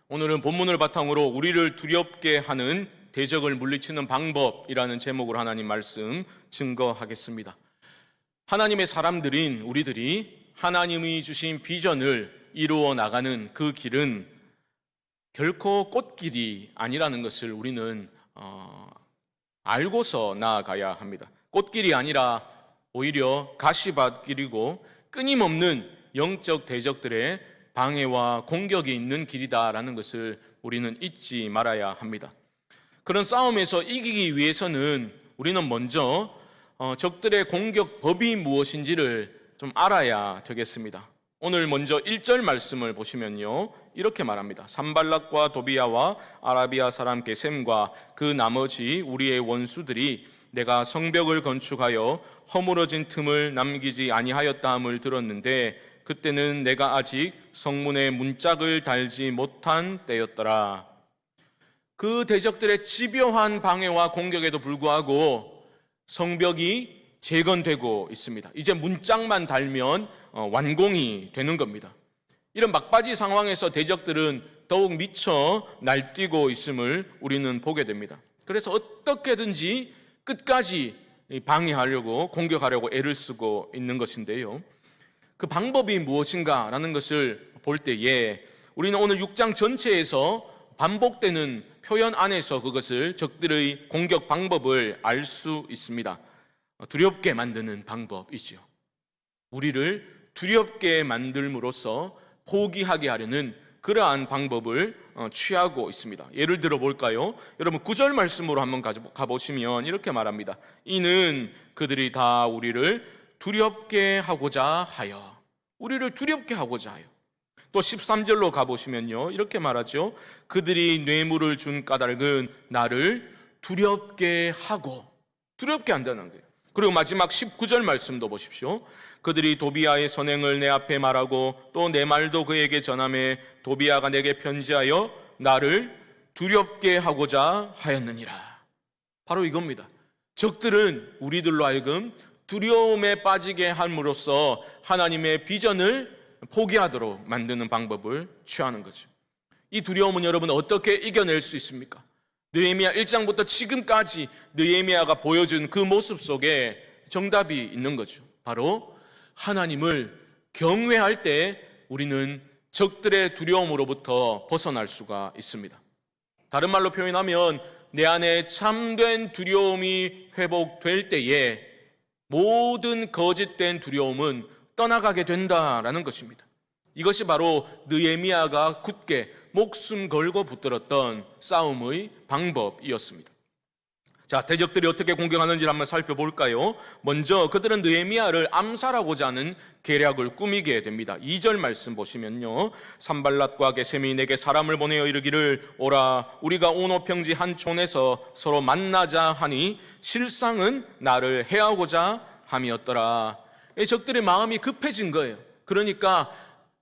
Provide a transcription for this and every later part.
오늘은 본문을 바탕으로 우리를 두렵게 하는 대적을 물리치는 방법이라는 제목으로 하나님 말씀 증거하겠습니다. 하나님의 사람들인 우리들이 하나님이 주신 비전을 이루어 나가는 그 길은 결코 꽃길이 아니라는 것을 우리는 알고서 나아가야 합니다. 꽃길이 아니라 오히려 가시밭길이고 끊임없는 영적 대적들의 방해와 공격이 있는 길이다라는 것을 우리는 잊지 말아야 합니다. 그런 싸움에서 이기기 위해서는 우리는 먼저 적들의 공격법이 무엇인지를 좀 알아야 되겠습니다. 오늘 먼저 1절 말씀을 보시면요, 이렇게 말합니다. 산발락과 도비야와 아라비아 사람 게셈과 그 나머지 우리의 원수들이 내가 성벽을 건축하여 허물어진 틈을 남기지 아니하였다함을 들었는데 그때는 내가 아직 성문에 문짝을 달지 못한 때였더라. 그 대적들의 집요한 방해와 공격에도 불구하고 성벽이 재건되고 있습니다. 이제 문짝만 달면 완공이 되는 겁니다. 이런 막바지 상황에서 대적들은 더욱 미쳐 날뛰고 있음을 우리는 보게 됩니다. 그래서 어떻게든지 끝까지 방해하려고, 공격하려고 애를 쓰고 있는 것인데요, 그 방법이 무엇인가라는 것을 볼 때에 우리는 오늘 6장 전체에서 반복되는 표현 안에서 그것을, 적들의 공격 방법을 알 수 있습니다. 두렵게 만드는 방법이지요. 우리를 두렵게 만들므로써 포기하게 하려는 그러한 방법을 취하고 있습니다. 예를 들어 볼까요? 여러분 9절 말씀으로 한번 가보시면 이렇게 말합니다. 이는 그들이 다 우리를 두렵게 하고자 하여, 우리를 두렵게 하고자 하여. 또 13절로 가보시면요, 이렇게 말하죠. 그들이 뇌물을 준 까닭은 나를 두렵게 하고, 두렵게 한다는 거예요. 그리고 마지막 19절 말씀도 보십시오. 그들이 도비야의 선행을 내 앞에 말하고 또 내 말도 그에게 전하매 도비야가 내게 편지하여 나를 두렵게 하고자 하였느니라. 바로 이겁니다. 적들은 우리들로 하여금 두려움에 빠지게 함으로써 하나님의 비전을 포기하도록 만드는 방법을 취하는 거죠. 이 두려움은 여러분 어떻게 이겨낼 수 있습니까? 느헤미야 1장부터 지금까지 느헤미야가 보여준 그 모습 속에 정답이 있는 거죠. 바로 하나님을 경외할 때 우리는 적들의 두려움으로부터 벗어날 수가 있습니다. 다른 말로 표현하면 내 안에 참된 두려움이 회복될 때에 모든 거짓된 두려움은 떠나가게 된다라는 것입니다. 이것이 바로 느헤미야가 굳게 목숨 걸고 붙들었던 싸움의 방법이었습니다. 자, 대적들이 어떻게 공격하는지를 한번 살펴볼까요? 먼저 그들은 느헤미야를 암살하고자 하는 계략을 꾸미게 됩니다. 2절 말씀 보시면요, 산발락과 게셈이 내게 사람을 보내어 이르기를 오라 우리가 오노 평지 한 촌에서 서로 만나자 하니 실상은 나를 해하고자 함이었더라. 적들의 마음이 급해진 거예요. 그러니까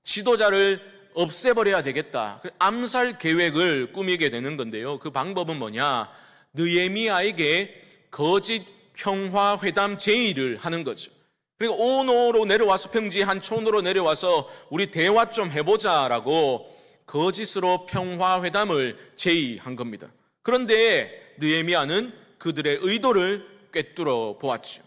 지도자를 없애버려야 되겠다, 암살 계획을 꾸미게 되는 건데요, 그 방법은 뭐냐? 느헤미야에게 거짓 평화회담 제의를 하는 거죠. 그리고 오노로 내려와서, 평지 한 촌으로 내려와서 우리 대화 좀 해보자라고 거짓으로 평화회담을 제의한 겁니다. 그런데 느헤미야는 그들의 의도를 꿰뚫어 보았죠.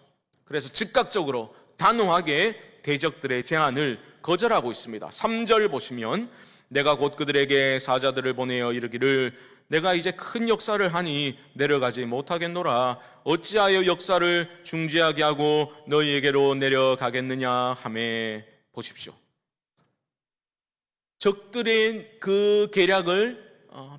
그래서 즉각적으로 단호하게 대적들의 제안을 거절하고 있습니다. 3절 보시면 내가 곧 그들에게 사자들을 보내어 이르기를 내가 이제 큰 역사를 하니 내려가지 못하겠노라. 어찌하여 역사를 중지하게 하고 너희에게로 내려가겠느냐 하매. 보십시오. 적들의 그 계략을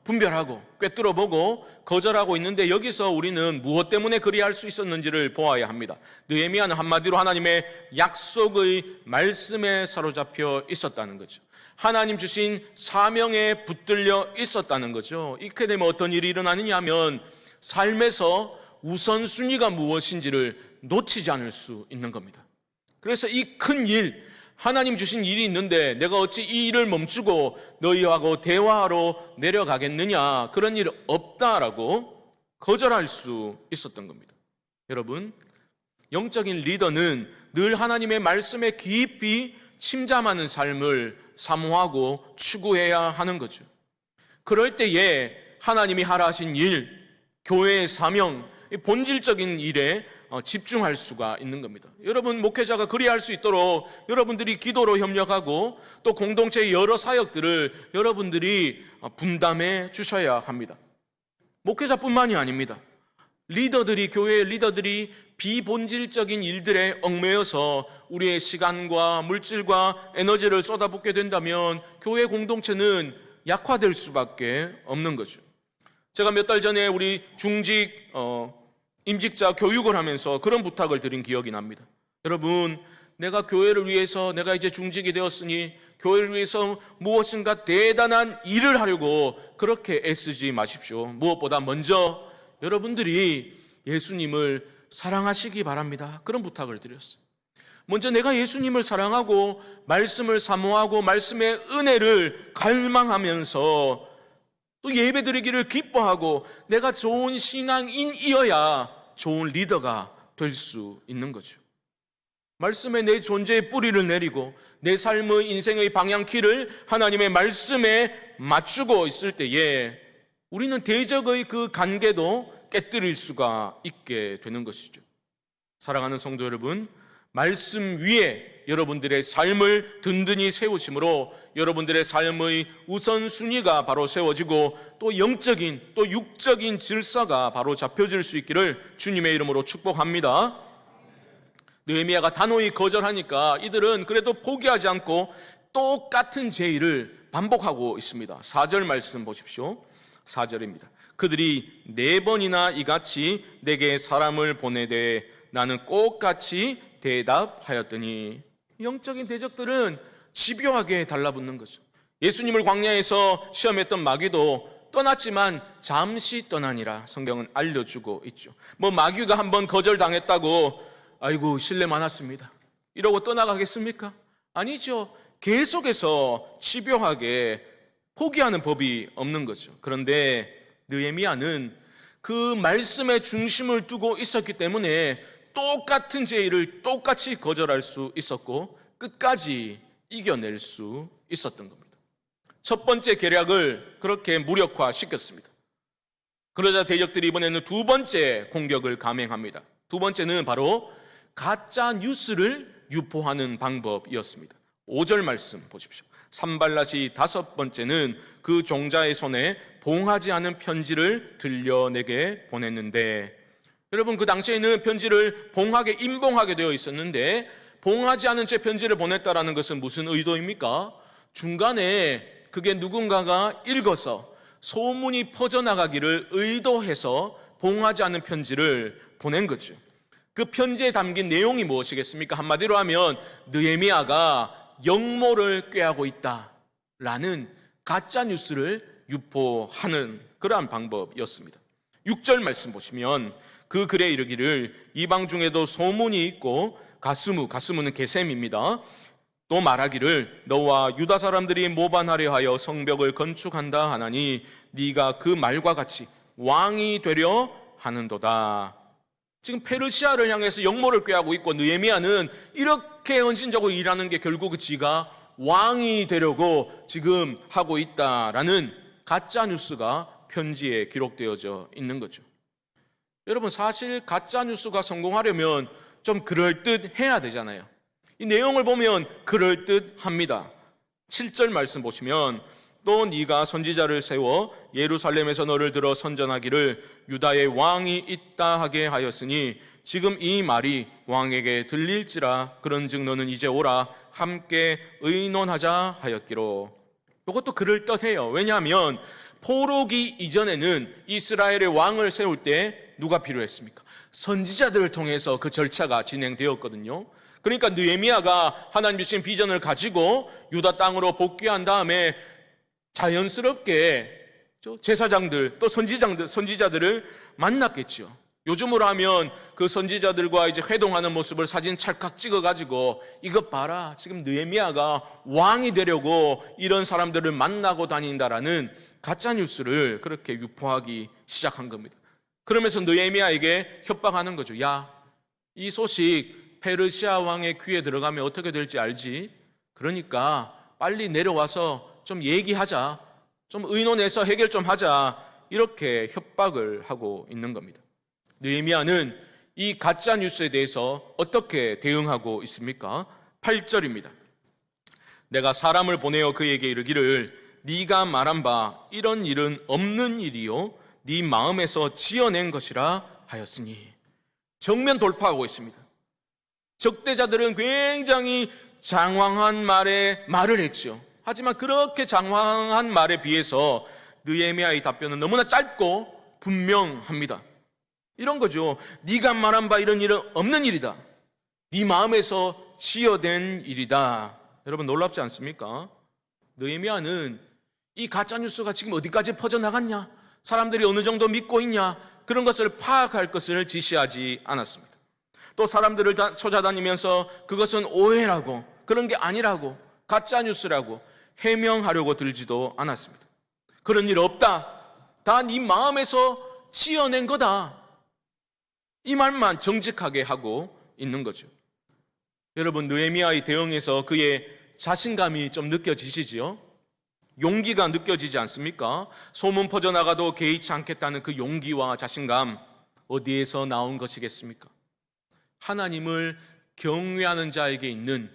분별하고 꿰뚫어보고 거절하고 있는데, 여기서 우리는 무엇 때문에 그리할 수 있었는지를 보아야 합니다. 느헤미야는 한마디로 하나님의 약속의 말씀에 사로잡혀 있었다는 거죠. 하나님 주신 사명에 붙들려 있었다는 거죠. 이렇게 되면 어떤 일이 일어나느냐 하면 삶에서 우선순위가 무엇인지를 놓치지 않을 수 있는 겁니다. 그래서 이 큰 일, 하나님 주신 일이 있는데 내가 어찌 이 일을 멈추고 너희하고 대화하러 내려가겠느냐, 그런 일 없다라고 거절할 수 있었던 겁니다. 여러분, 영적인 리더는 늘 하나님의 말씀에 깊이 침잠하는 삶을 사모하고 추구해야 하는 거죠. 그럴 때에 하나님이 하라 하신 일, 교회의 사명, 본질적인 일에 집중할 수가 있는 겁니다. 여러분, 목회자가 그리할 수 있도록 여러분들이 기도로 협력하고 또 공동체의 여러 사역들을 여러분들이 분담해 주셔야 합니다. 목회자뿐만이 아닙니다. 리더들이, 교회의 리더들이 비본질적인 일들에 얽매여서 우리의 시간과 물질과 에너지를 쏟아붓게 된다면 교회 공동체는 약화될 수밖에 없는 거죠. 제가 몇 달 전에 우리 중직 임직자 교육을 하면서 그런 부탁을 드린 기억이 납니다. 여러분, 내가 교회를 위해서, 내가 이제 중직이 되었으니 교회를 위해서 무엇인가 대단한 일을 하려고 그렇게 애쓰지 마십시오. 무엇보다 먼저 여러분들이 예수님을 사랑하시기 바랍니다. 그런 부탁을 드렸어요. 먼저 내가 예수님을 사랑하고 말씀을 사모하고 말씀의 은혜를 갈망하면서 또 예배드리기를 기뻐하고 내가 좋은 신앙인이어야 좋은 리더가 될 수 있는 거죠. 말씀에 내 존재의 뿌리를 내리고 내 삶의 인생의 방향키를 하나님의 말씀에 맞추고 있을 때에 우리는 대적의 그 관계도 깨뜨릴 수가 있게 되는 것이죠. 사랑하는 성도 여러분, 말씀 위에 여러분들의 삶을 든든히 세우심으로 여러분들의 삶의 우선순위가 바로 세워지고 또 영적인 또 육적인 질서가 바로 잡혀질 수 있기를 주님의 이름으로 축복합니다. 느헤미야가 단호히 거절하니까 이들은 그래도 포기하지 않고 똑같은 제의를 반복하고 있습니다. 4절 말씀 보십시오. 4절입니다. 그들이 4번이나 이같이 내게 사람을 보내되 나는 똑같이 대답하였더니, 영적인 대적들은 집요하게 달라붙는 거죠. 예수님을 광야에서 시험했던 마귀도 떠났지만 잠시 떠나니라 성경은 알려주고 있죠. 마귀가 한번 거절당했다고 아이고 신뢰 많았습니다 이러고 떠나가겠습니까? 아니죠. 계속해서 집요하게 포기하는 법이 없는 거죠. 그런데 느헤미야는 그 말씀의 중심을 두고 있었기 때문에 똑같은 제의를 똑같이 거절할 수 있었고 끝까지 이겨낼 수 있었던 겁니다. 첫 번째 계략을 그렇게 무력화시켰습니다. 그러자 대적들이 이번에는 두 번째 공격을 감행합니다. 두 번째는 바로 가짜 뉴스를 유포하는 방법이었습니다. 5절 말씀 보십시오. 산발랏이 다섯 번째는 그 종자의 손에 봉하지 않은 편지를 들려내게 보냈는데, 여러분 그 당시에는 편지를 봉하게 임봉하게 되어 있었는데 봉하지 않은 채 편지를 보냈다라는 것은 무슨 의도입니까? 중간에 그게 누군가가 읽어서 소문이 퍼져나가기를 의도해서 봉하지 않은 편지를 보낸 거죠. 그 편지에 담긴 내용이 무엇이겠습니까? 한마디로 하면 느헤미야가 역모를 꾀하고 있다라는 가짜 뉴스를 유포하는 그러한 방법이었습니다. 6절 말씀 보시면 그 글에 이르기를 이방 중에도 소문이 있고 가스무는 게셈입니다. 또 말하기를 너와 유다 사람들이 모반하려 하여 성벽을 건축한다 하나니 네가 그 말과 같이 왕이 되려 하는도다. 지금 페르시아를 향해서 역모를 꾀하고 있고 느헤미야는 이렇게 헌신적으로 일하는 게 결국 지가 왕이 되려고 지금 하고 있다라는 가짜 뉴스가 편지에 기록되어져 있는 거죠. 여러분 사실 가짜 뉴스가 성공하려면 좀 그럴듯해야 되잖아요. 이 내용을 보면 그럴듯합니다. 7절 말씀 보시면 또 네가 선지자를 세워 예루살렘에서 너를 들어 선전하기를 유다의 왕이 있다 하게 하였으니 지금 이 말이 왕에게 들릴지라 그런즉 너는 이제 오라 함께 의논하자 하였기로. 이것도 그럴듯해요. 왜냐하면 포로기 이전에는 이스라엘의 왕을 세울 때 누가 필요했습니까? 선지자들을 통해서 그 절차가 진행되었거든요. 그러니까 느헤미야가 하나님 주신 비전을 가지고 유다 땅으로 복귀한 다음에 자연스럽게 제사장들 또 선지자들을 만났겠죠. 요즘으로 하면 그 선지자들과 이제 회동하는 모습을 사진 찰칵 찍어가지고 이것 봐라 지금 느헤미야가 왕이 되려고 이런 사람들을 만나고 다닌다라는 가짜 뉴스를 그렇게 유포하기 시작한 겁니다. 그러면서 느헤미야에게 협박하는 거죠. 야, 이 소식 페르시아 왕의 귀에 들어가면 어떻게 될지 알지? 그러니까 빨리 내려와서 좀 얘기하자. 좀 의논해서 해결 좀 하자, 이렇게 협박을 하고 있는 겁니다. 느헤미야는 이 가짜 뉴스에 대해서 어떻게 대응하고 있습니까? 8절입니다. 내가 사람을 보내어 그에게 이르기를 네가 말한 바 이런 일은 없는 일이요 네 마음에서 지어낸 것이라 하였으니. 정면 돌파하고 있습니다. 적대자들은 굉장히 장황한 말을 했죠. 하지만 그렇게 장황한 말에 비해서 느헤미야의 답변은 너무나 짧고 분명합니다. 이런 거죠. 네가 말한 바 이런 일은 없는 일이다. 네 마음에서 지어낸 일이다. 여러분 놀랍지 않습니까? 느헤미야는 이 가짜뉴스가 지금 어디까지 퍼져나갔냐, 사람들이 어느 정도 믿고 있냐, 그런 것을 파악할 것을 지시하지 않았습니다. 또 사람들을 찾아다니면서 그것은 오해라고, 그런 게 아니라고, 가짜뉴스라고 해명하려고 들지도 않았습니다. 그런 일 없다. 다 네 마음에서 지어낸 거다. 이 말만 정직하게 하고 있는 거죠. 여러분, 느헤미야의 대응에서 그의 자신감이 좀 느껴지시지요? 용기가 느껴지지 않습니까? 소문 퍼져나가도 개의치 않겠다는 그 용기와 자신감, 어디에서 나온 것이겠습니까? 하나님을 경외하는 자에게 있는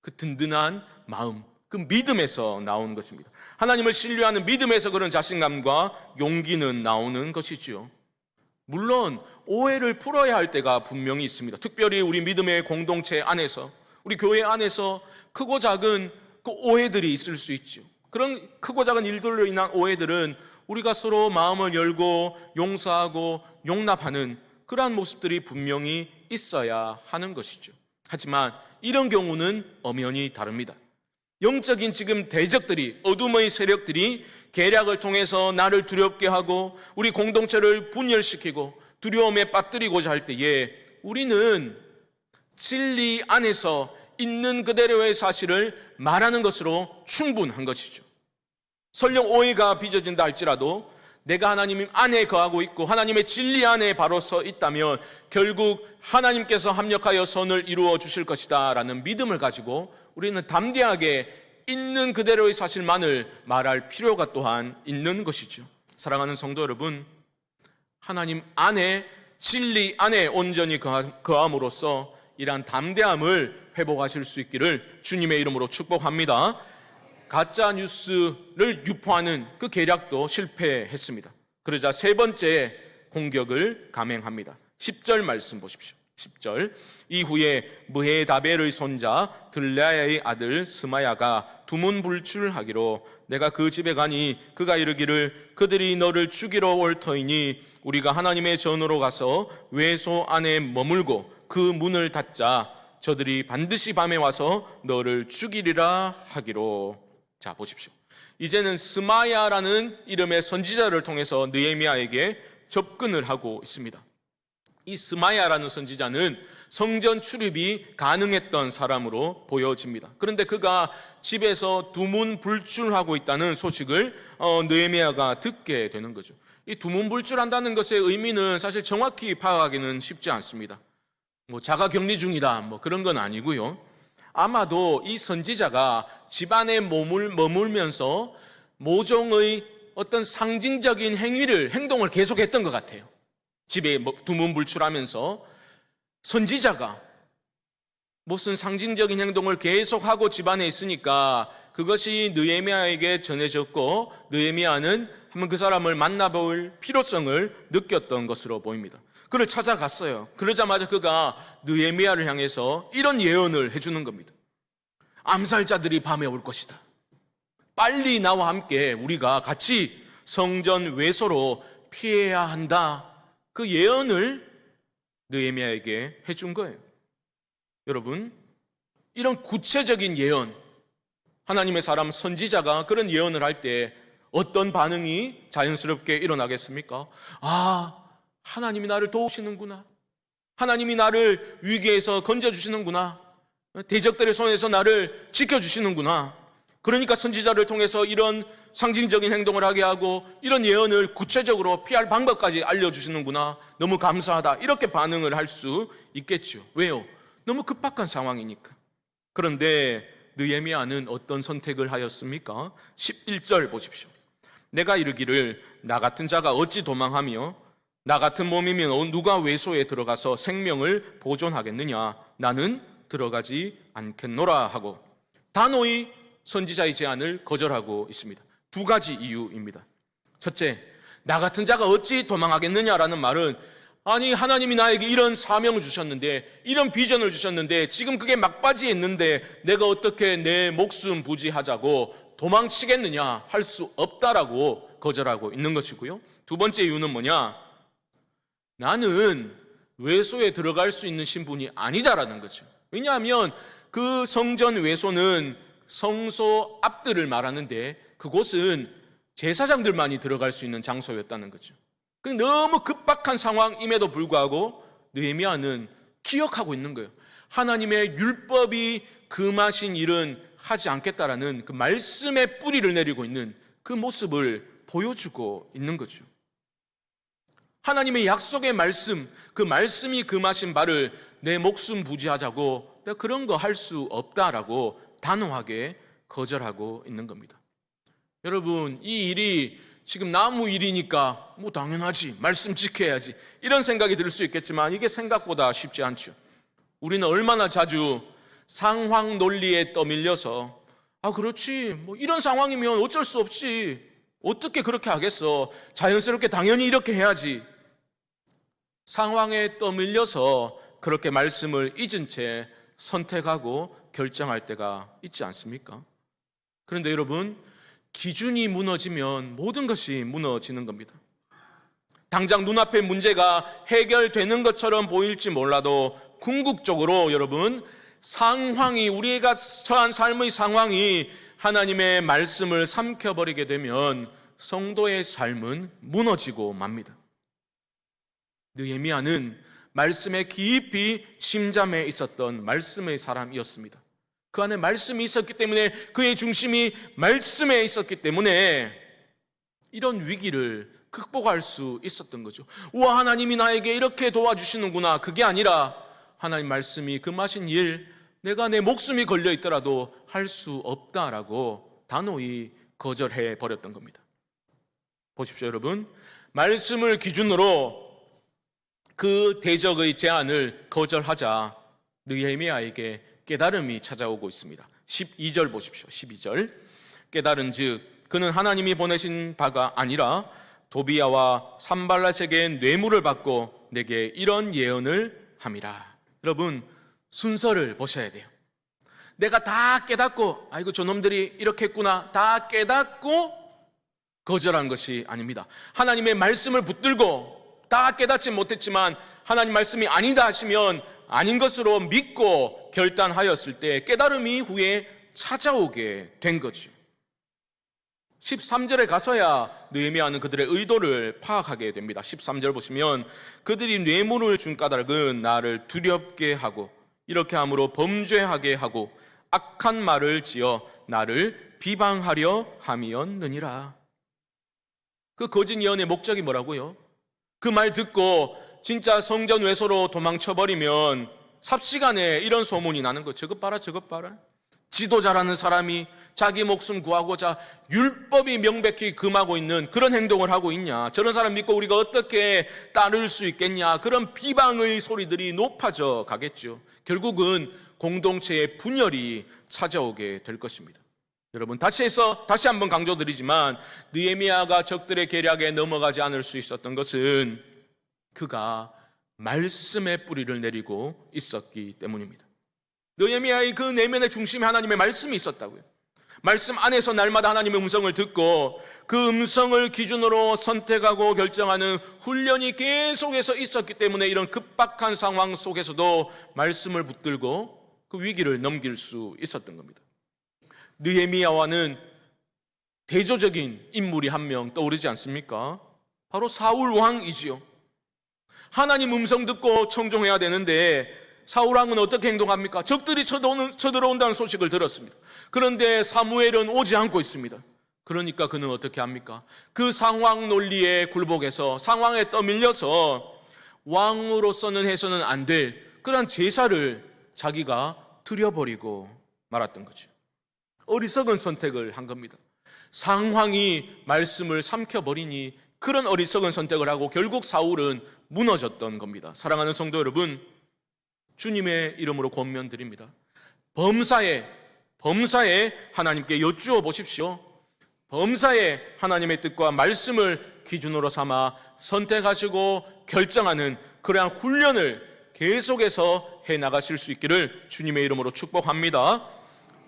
그 든든한 마음, 그 믿음에서 나온 것입니다. 하나님을 신뢰하는 믿음에서 그런 자신감과 용기는 나오는 것이지요. 물론 오해를 풀어야 할 때가 분명히 있습니다. 특별히 우리 믿음의 공동체 안에서, 우리 교회 안에서 크고 작은 그 오해들이 있을 수 있죠. 그런 크고 작은 일들로 인한 오해들은 우리가 서로 마음을 열고 용서하고 용납하는 그러한 모습들이 분명히 있어야 하는 것이죠. 하지만 이런 경우는 엄연히 다릅니다. 영적인 지금 대적들이, 어둠의 세력들이 계략을 통해서 나를 두렵게 하고 우리 공동체를 분열시키고 두려움에 빠뜨리고자 할 때에 우리는 진리 안에서 있는 그대로의 사실을 말하는 것으로 충분한 것이죠. 설령 오해가 빚어진다 할지라도 내가 하나님 안에 거하고 있고 하나님의 진리 안에 바로 서 있다면 결국 하나님께서 합력하여 선을 이루어 주실 것이다 라는 믿음을 가지고 우리는 담대하게 있는 그대로의 사실만을 말할 필요가 또한 있는 것이죠. 사랑하는 성도 여러분, 하나님 안에, 진리 안에 온전히 거함으로써 이러한 담대함을 회복하실 수 있기를 주님의 이름으로 축복합니다. 가짜 뉴스를 유포하는 그 계략도 실패했습니다. 그러자 세 번째 공격을 감행합니다. 10절 말씀 보십시오. 10절. 이후에 무헤다벨의 손자 들라야의 아들 스마야가 두문불출하기로 내가 그 집에 가니 그가 이르기를 그들이 너를 죽이러 올 터이니 우리가 하나님의 전으로 가서 외소 안에 머물고 그 문을 닫자 저들이 반드시 밤에 와서 너를 죽이리라 하기로. 자, 보십시오. 이제는 스마야라는 이름의 선지자를 통해서 느헤미야에게 접근을 하고 있습니다. 이 스마야라는 선지자는 성전 출입이 가능했던 사람으로 보여집니다. 그런데 그가 집에서 두문불출하고 있다는 소식을 느헤미야가 듣게 되는 거죠. 이 두문불출한다는 것의 의미는 사실 정확히 파악하기는 쉽지 않습니다. 자가격리 중이다 그런 건 아니고요. 아마도 이 선지자가 집안에 머물면서 모종의 어떤 상징적인 행동을 계속했던 것 같아요. 집에 두문불출하면서 선지자가 무슨 상징적인 행동을 계속하고 집안에 있으니까 그것이 느헤미야에게 전해졌고 느헤미야는 한번 그 사람을 만나볼 필요성을 느꼈던 것으로 보입니다. 그를 찾아갔어요. 그러자마자 그가 느헤미야를 향해서 이런 예언을 해주는 겁니다. 암살자들이 밤에 올 것이다. 빨리 나와 함께 우리가 같이 성전 외소로 피해야 한다. 그 예언을 느헤미야에게 해준 거예요. 여러분, 이런 구체적인 예언, 하나님의 사람 선지자가 그런 예언을 할 때 어떤 반응이 자연스럽게 일어나겠습니까? 하나님이 나를 도우시는구나. 하나님이 나를 위기에서 건져주시는구나. 대적들의 손에서 나를 지켜주시는구나. 그러니까 선지자를 통해서 이런 상징적인 행동을 하게 하고 이런 예언을 구체적으로 피할 방법까지 알려주시는구나. 너무 감사하다. 이렇게 반응을 할 수 있겠죠. 왜요? 너무 급박한 상황이니까. 그런데 느헤미야는 어떤 선택을 하였습니까? 11절 보십시오. 내가 이르기를 나 같은 자가 어찌 도망하며 나 같은 몸이면 누가 외소에 들어가서 생명을 보존하겠느냐? 나는 들어가지 않겠노라 하고 단호히 선지자의 제안을 거절하고 있습니다. 두 가지 이유입니다. 첫째, 나 같은 자가 어찌 도망하겠느냐라는 말은 아니 하나님이 나에게 이런 사명을 주셨는데 이런 비전을 주셨는데 지금 그게 막바지에 있는데 내가 어떻게 내 목숨 부지하자고 도망치겠느냐 할 수 없다라고 거절하고 있는 것이고요. 두 번째 이유는 뭐냐? 나는 외소에 들어갈 수 있는 신분이 아니다라는 거죠. 왜냐하면 그 성전 외소는 성소 앞들을 말하는데 그곳은 제사장들만이 들어갈 수 있는 장소였다는 거죠. 너무 급박한 상황임에도 불구하고 느헤미야는 기억하고 있는 거예요. 하나님의 율법이 금하신 일은 하지 않겠다라는 그 말씀의 뿌리를 내리고 있는 그 모습을 보여주고 있는 거죠. 하나님의 약속의 말씀, 그 말씀이 금하신 바를 내 목숨 부지하자고 내가 그런 거 할 수 없다라고 단호하게 거절하고 있는 겁니다. 여러분, 이 일이 지금 나무 일이니까 뭐 당연하지, 말씀 지켜야지 이런 생각이 들 수 있겠지만 이게 생각보다 쉽지 않죠. 우리는 얼마나 자주 상황 논리에 떠밀려서 그렇지, 뭐 이런 상황이면 어쩔 수 없지, 어떻게 그렇게 하겠어, 자연스럽게 당연히 이렇게 해야지, 상황에 떠밀려서 그렇게 말씀을 잊은 채 선택하고 결정할 때가 있지 않습니까? 그런데 여러분, 기준이 무너지면 모든 것이 무너지는 겁니다. 당장 눈앞의 문제가 해결되는 것처럼 보일지 몰라도 궁극적으로 여러분, 상황이, 우리가 처한 삶의 상황이 하나님의 말씀을 삼켜버리게 되면 성도의 삶은 무너지고 맙니다. 느헤미야는 말씀에 깊이 침잠해 있었던 말씀의 사람이었습니다. 그 안에 말씀이 있었기 때문에, 그의 중심이 말씀에 있었기 때문에 이런 위기를 극복할 수 있었던 거죠. 우와, 하나님이 나에게 이렇게 도와주시는구나. 그게 아니라 하나님 말씀이 금하신 일, 내가 내 목숨이 걸려 있더라도 할 수 없다라고 단호히 거절해 버렸던 겁니다. 보십시오, 여러분. 말씀을 기준으로 그 대적의 제안을 거절하자 느헤미야에게 깨달음이 찾아오고 있습니다. 12절 보십시오. 12절. 깨달은즉 그는 하나님이 보내신 바가 아니라 도비야와 산발랏에게 뇌물을 받고 내게 이런 예언을 함이라. 여러분, 순서를 보셔야 돼요. 내가 다 깨닫고 아이고 저놈들이 이렇게 했구나 다 깨닫고 거절한 것이 아닙니다. 하나님의 말씀을 붙들고 다 깨닫지 못했지만 하나님 말씀이 아니다 하시면 아닌 것으로 믿고 결단하였을 때 깨달음이 후에 찾아오게 된 거죠. 13절에 가서야 느헤미야는 그들의 의도를 파악하게 됩니다. 13절 보시면 그들이 뇌물을 준 까닭은 나를 두렵게 하고 이렇게 함으로 범죄하게 하고 악한 말을 지어 나를 비방하려 함이었느니라. 그 거짓 예언의 목적이 뭐라고요? 그 말 듣고 진짜 성전 외소로 도망쳐버리면 삽시간에 이런 소문이 나는 거. 저것 봐라 저것 봐라. 지도자라는 사람이 자기 목숨 구하고자 율법이 명백히 금하고 있는 그런 행동을 하고 있냐, 저런 사람 믿고 우리가 어떻게 따를 수 있겠냐, 그런 비방의 소리들이 높아져 가겠죠. 결국은 공동체의 분열이 찾아오게 될 것입니다. 여러분, 다시 한번 강조드리지만 느헤미야가 적들의 계략에 넘어가지 않을 수 있었던 것은 그가 말씀의 뿌리를 내리고 있었기 때문입니다. 느헤미야의 그 내면의 중심에 하나님의 말씀이 있었다고요. 말씀 안에서 날마다 하나님의 음성을 듣고 그 음성을 기준으로 선택하고 결정하는 훈련이 계속해서 있었기 때문에 이런 급박한 상황 속에서도 말씀을 붙들고 그 위기를 넘길 수 있었던 겁니다. 느헤미야와는 대조적인 인물이 한 명 떠오르지 않습니까? 바로 사울 왕이지요. 하나님 음성 듣고 청종해야 되는데 사울 왕은 어떻게 행동합니까? 적들이 쳐들어온다는 소식을 들었습니다. 그런데 사무엘은 오지 않고 있습니다. 그러니까 그는 어떻게 합니까? 그 상황 논리에 굴복해서 상황에 떠밀려서 왕으로서는 해서는 안 될 그런 제사를 자기가 드려버리고 말았던 거죠. 어리석은 선택을 한 겁니다. 상황이 말씀을 삼켜버리니 그런 어리석은 선택을 하고 결국 사울은 무너졌던 겁니다. 사랑하는 성도 여러분, 주님의 이름으로 권면드립니다. 범사에 하나님께 여쭈어 보십시오. 범사에 하나님의 뜻과 말씀을 기준으로 삼아 선택하시고 결정하는 그러한 훈련을 계속해서 해나가실 수 있기를 주님의 이름으로 축복합니다.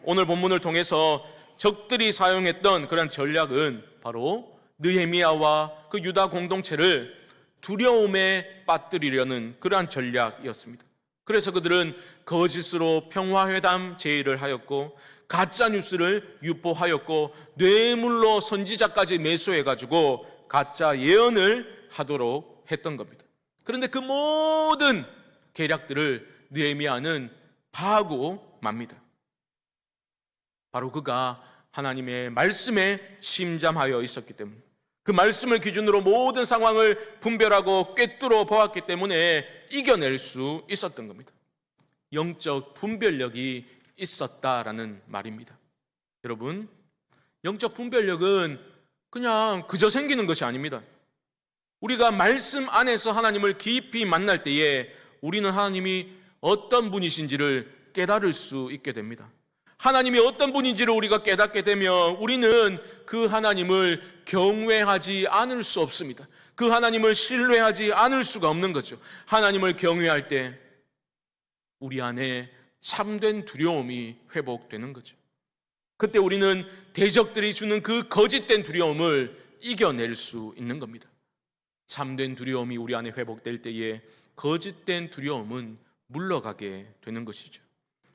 오늘 본문을 통해서 적들이 사용했던 그런 전략은 바로 느헤미야와 그 유다 공동체를 두려움에 빠뜨리려는 그러한 전략이었습니다. 그래서 그들은 거짓으로 평화회담 제의를 하였고 가짜뉴스를 유포하였고 뇌물로 선지자까지 매수해가지고 가짜 예언을 하도록 했던 겁니다. 그런데 그 모든 계략들을 느헤미야는 파하고 맙니다. 바로 그가 하나님의 말씀에 침잠하여 있었기 때문에, 그 말씀을 기준으로 모든 상황을 분별하고 꿰뚫어 보았기 때문에 이겨낼 수 있었던 겁니다. 영적 분별력이 있었다라는 말입니다. 여러분, 영적 분별력은 그냥 그저 생기는 것이 아닙니다. 우리가 말씀 안에서 하나님을 깊이 만날 때에 우리는 하나님이 어떤 분이신지를 깨달을 수 있게 됩니다. 하나님이 어떤 분인지를 우리가 깨닫게 되면 우리는 그 하나님을 경외하지 않을 수 없습니다. 그 하나님을 신뢰하지 않을 수가 없는 거죠. 하나님을 경외할 때 우리 안에 참된 두려움이 회복되는 거죠. 그때 우리는 대적들이 주는 그 거짓된 두려움을 이겨낼 수 있는 겁니다. 참된 두려움이 우리 안에 회복될 때에 거짓된 두려움은 물러가게 되는 것이죠.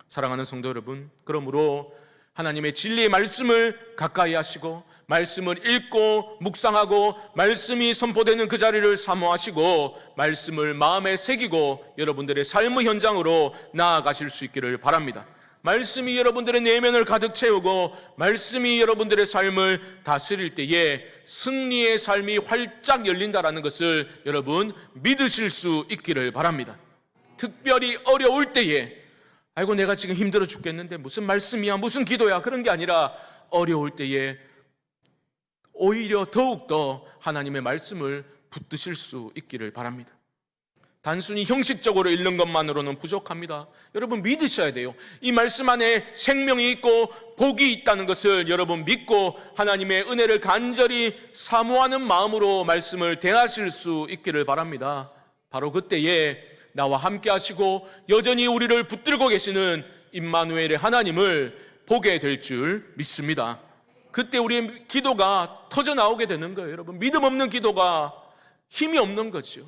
사랑하는 성도 여러분, 그러므로 하나님의 진리의 말씀을 가까이 하시고 말씀을 읽고 묵상하고 말씀이 선포되는 그 자리를 사모하시고 말씀을 마음에 새기고 여러분들의 삶의 현장으로 나아가실 수 있기를 바랍니다. 말씀이 여러분들의 내면을 가득 채우고 말씀이 여러분들의 삶을 다스릴 때에 승리의 삶이 활짝 열린다라는 것을 여러분 믿으실 수 있기를 바랍니다. 특별히 어려울 때에 아이고 내가 지금 힘들어 죽겠는데 무슨 말씀이야 무슨 기도야 그런 게 아니라 어려울 때에 오히려 더욱더 하나님의 말씀을 붙드실 수 있기를 바랍니다. 단순히 형식적으로 읽는 것만으로는 부족합니다. 여러분 믿으셔야 돼요. 이 말씀 안에 생명이 있고 복이 있다는 것을 여러분 믿고 하나님의 은혜를 간절히 사모하는 마음으로 말씀을 대하실 수 있기를 바랍니다. 바로 그때에 나와 함께 하시고 여전히 우리를 붙들고 계시는 임마누엘의 하나님을 보게 될 줄 믿습니다. 그때 우리의 기도가 터져 나오게 되는 거예요. 여러분 믿음 없는 기도가 힘이 없는 거죠.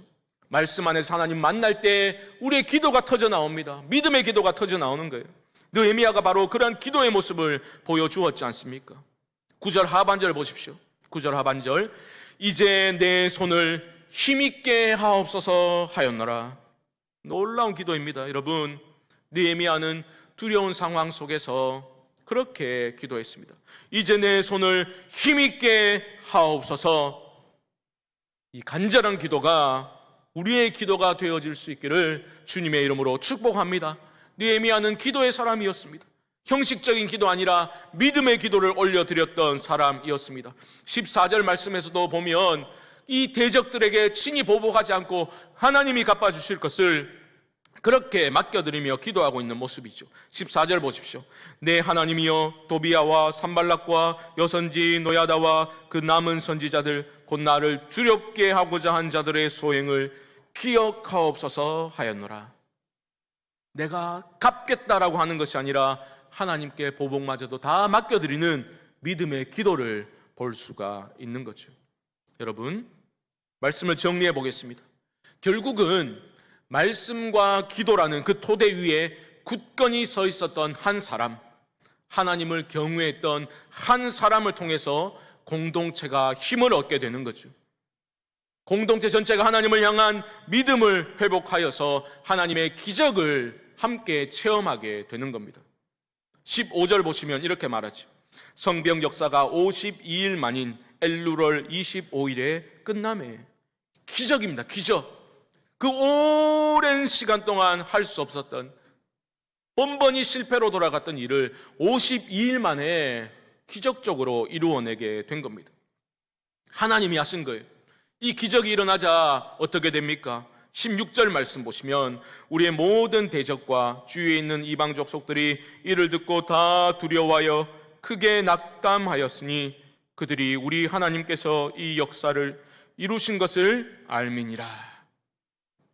말씀 안에서 하나님 만날 때 우리의 기도가 터져 나옵니다. 믿음의 기도가 터져 나오는 거예요. 느헤미야가 바로 그런 기도의 모습을 보여주었지 않습니까? 9절 하반절 보십시오. 9절 하반절 이제 내 손을 힘있게 하옵소서 하였노라. 놀라운 기도입니다. 여러분 느헤미야는 두려운 상황 속에서 그렇게 기도했습니다. 이제 내 손을 힘있게 하옵소서. 이 간절한 기도가 우리의 기도가 되어질 수 있기를 주님의 이름으로 축복합니다. 느헤미야는 기도의 사람이었습니다. 형식적인 기도 아니라 믿음의 기도를 올려드렸던 사람이었습니다. 14절 말씀에서도 보면 이 대적들에게 친히 보복하지 않고 하나님이 갚아주실 것을 그렇게 맡겨드리며 기도하고 있는 모습이죠. 14절 보십시오. 내 하나님이여 도비야와 산발락과 여선지 노야다와 그 남은 선지자들 곧 나를 두렵게 하고자 한 자들의 소행을 기억하옵소서 하였노라. 내가 갚겠다라고 하는 것이 아니라 하나님께 보복마저도 다 맡겨드리는 믿음의 기도를 볼 수가 있는 거죠. 여러분 말씀을 정리해 보겠습니다. 결국은 말씀과 기도라는 그 토대 위에 굳건히 서 있었던 한 사람, 하나님을 경외했던 한 사람을 통해서 공동체가 힘을 얻게 되는 거죠. 공동체 전체가 하나님을 향한 믿음을 회복하여서 하나님의 기적을 함께 체험하게 되는 겁니다. 15절 보시면 이렇게 말하죠. 성병 역사가 52일 만인 엘루월 25일에 끝나매. 기적입니다. 기적. 그 오랜 시간 동안 할 수 없었던 번번이 실패로 돌아갔던 일을 52일 만에 기적적으로 이루어내게 된 겁니다. 하나님이 하신 거예요. 이 기적이 일어나자 어떻게 됩니까? 16절 말씀 보시면 우리의 모든 대적과 주위에 있는 이방 족속들이 이를 듣고 다 두려워하여 크게 낙담하였으니 그들이 우리 하나님께서 이 역사를 이루신 것을 알미니라.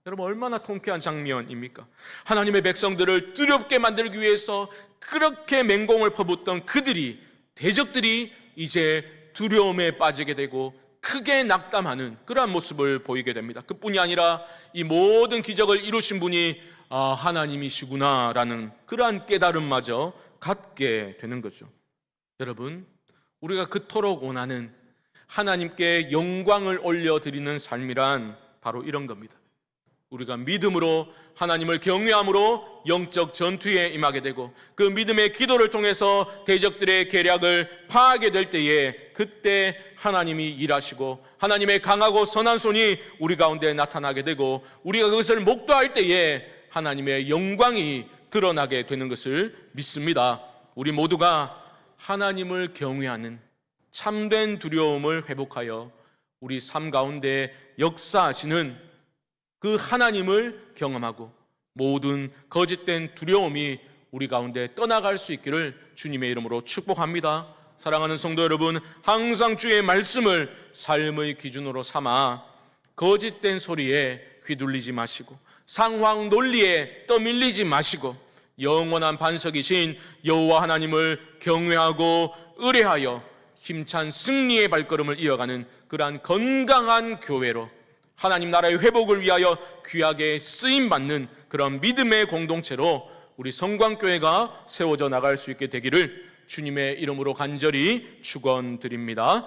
여러분, 얼마나 통쾌한 장면입니까? 하나님의 백성들을 두렵게 만들기 위해서 그렇게 맹공을 퍼붓던 그들이, 대적들이 이제 두려움에 빠지게 되고 크게 낙담하는 그러한 모습을 보이게 됩니다. 그뿐이 아니라 이 모든 기적을 이루신 분이 하나님이시구나라는 그러한 깨달음마저 갖게 되는 거죠. 여러분, 우리가 그토록 원하는 하나님께 영광을 올려드리는 삶이란 바로 이런 겁니다. 우리가 믿음으로 하나님을 경외함으로 영적 전투에 임하게 되고 그 믿음의 기도를 통해서 대적들의 계략을 파하게 될 때에 그때 하나님이 일하시고 하나님의 강하고 선한 손이 우리 가운데 나타나게 되고 우리가 그것을 목도할 때에 하나님의 영광이 드러나게 되는 것을 믿습니다. 우리 모두가 하나님을 경외하는 참된 두려움을 회복하여 우리 삶 가운데 역사하시는 그 하나님을 경험하고 모든 거짓된 두려움이 우리 가운데 떠나갈 수 있기를 주님의 이름으로 축복합니다. 사랑하는 성도 여러분, 항상 주의 말씀을 삶의 기준으로 삼아 거짓된 소리에 휘둘리지 마시고 상황 논리에 떠밀리지 마시고 영원한 반석이신 여호와 하나님을 경외하고 의뢰하여 힘찬 승리의 발걸음을 이어가는 그러한 건강한 교회로 하나님 나라의 회복을 위하여 귀하게 쓰임받는 그런 믿음의 공동체로 우리 성광교회가 세워져 나갈 수 있게 되기를 주님의 이름으로 간절히 축원드립니다.